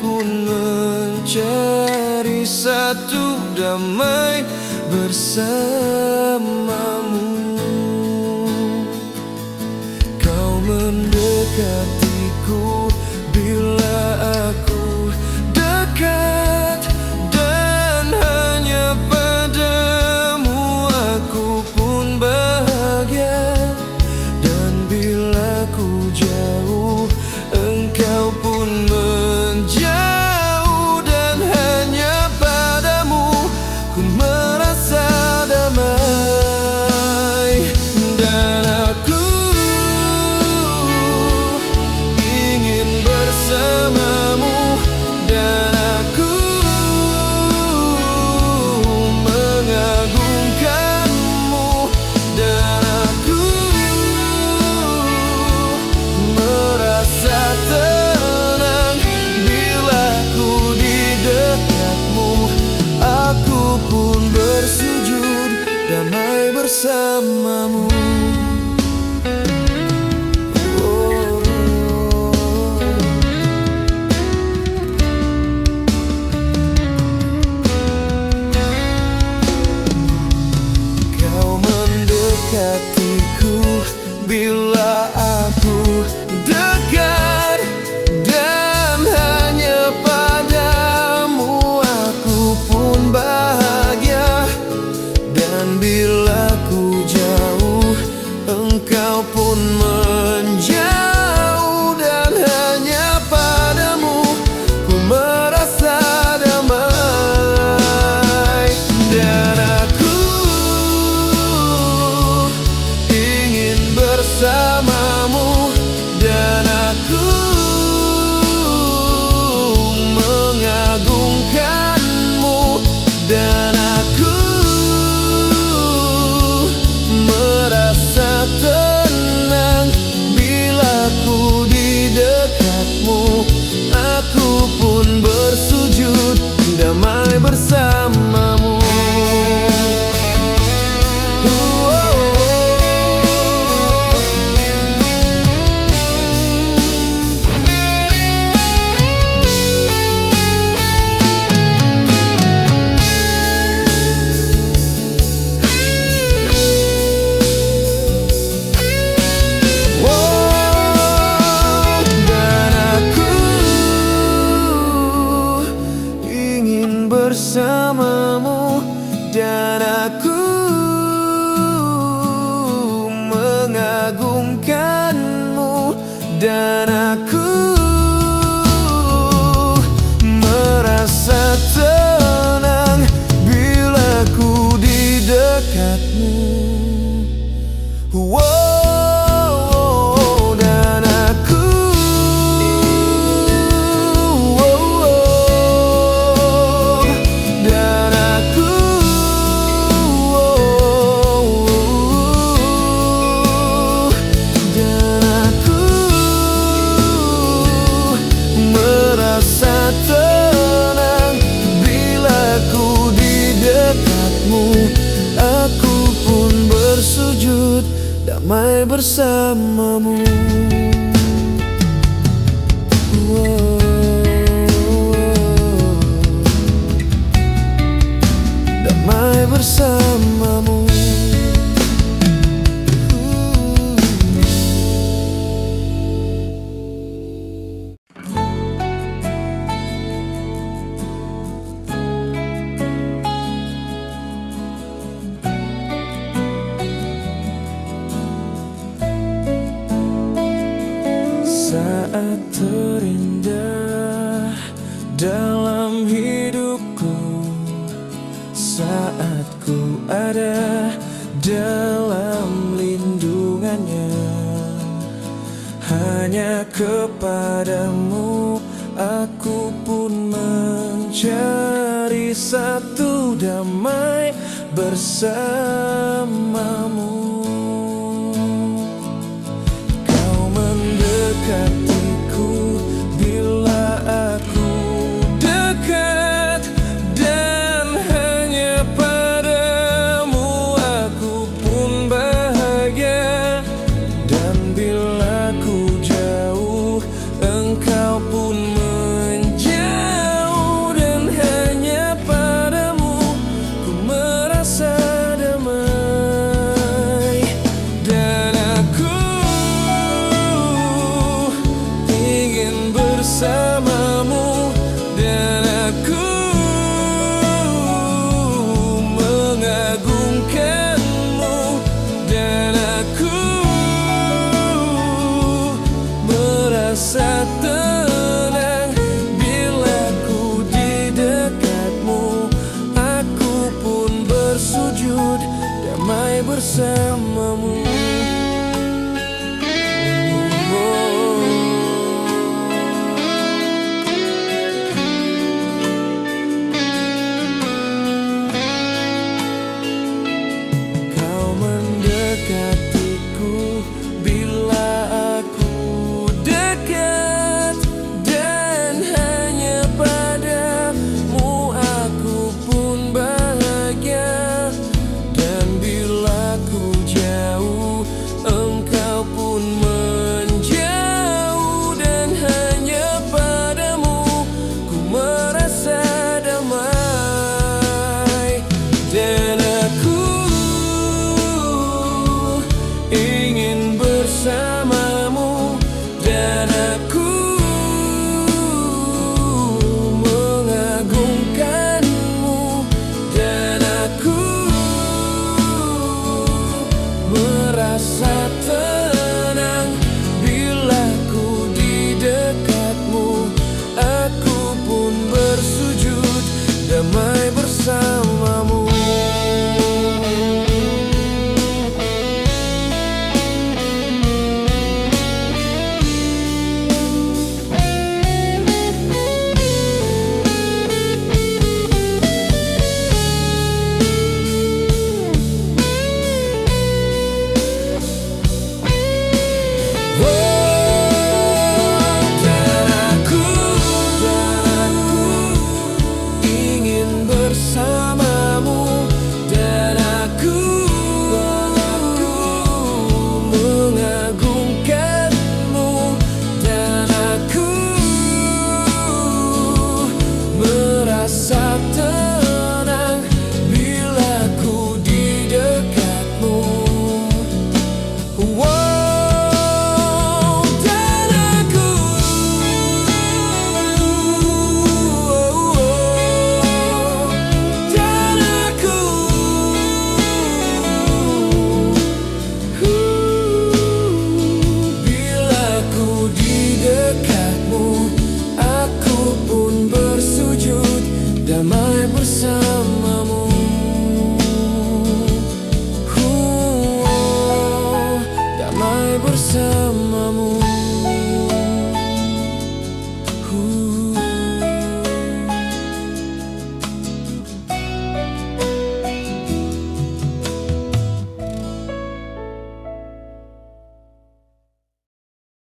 pun mencari satu damai bersamamu. Kau mendekatiku bila aku dekat, dan hanya padamu aku pun bahagia. Dan bila ku jauh, engkau pun menjauh, dan hanya padamu ku merasa damai. Dan aku ingin bersamamu, dan aku mengagungkanmu, dan aku merasa tenang bila ku di dekatmu. Aku pun bersujud damai bersamamu. Kau mendekatiku bila aku dekat, dan hanya padamu aku pun bahagia. Dan bila ku jauh, engkau pun menjauh, dan hanya padamu ku merasa damai. Dan aku ingin bersamamu, dan aku mengagungkanmu, dan aku merasa tenang bila ku di dekatmu. Aku pun bersujud damai bersamamu. Dan aku ingin bersamamu, dan aku mengagungkanmu, dan aku merasa tenang bila ku di dekatmu. Dan aku dan aku dan aku merasa tenang bila ku di dekatmu. Aku pun bersujud damai bersamamu. Damai bersamamu. Saat terindah dalam hidupku, saat ku ada dalam lindungannya, hanya kepadamu aku pun mencari satu damai bersamamu.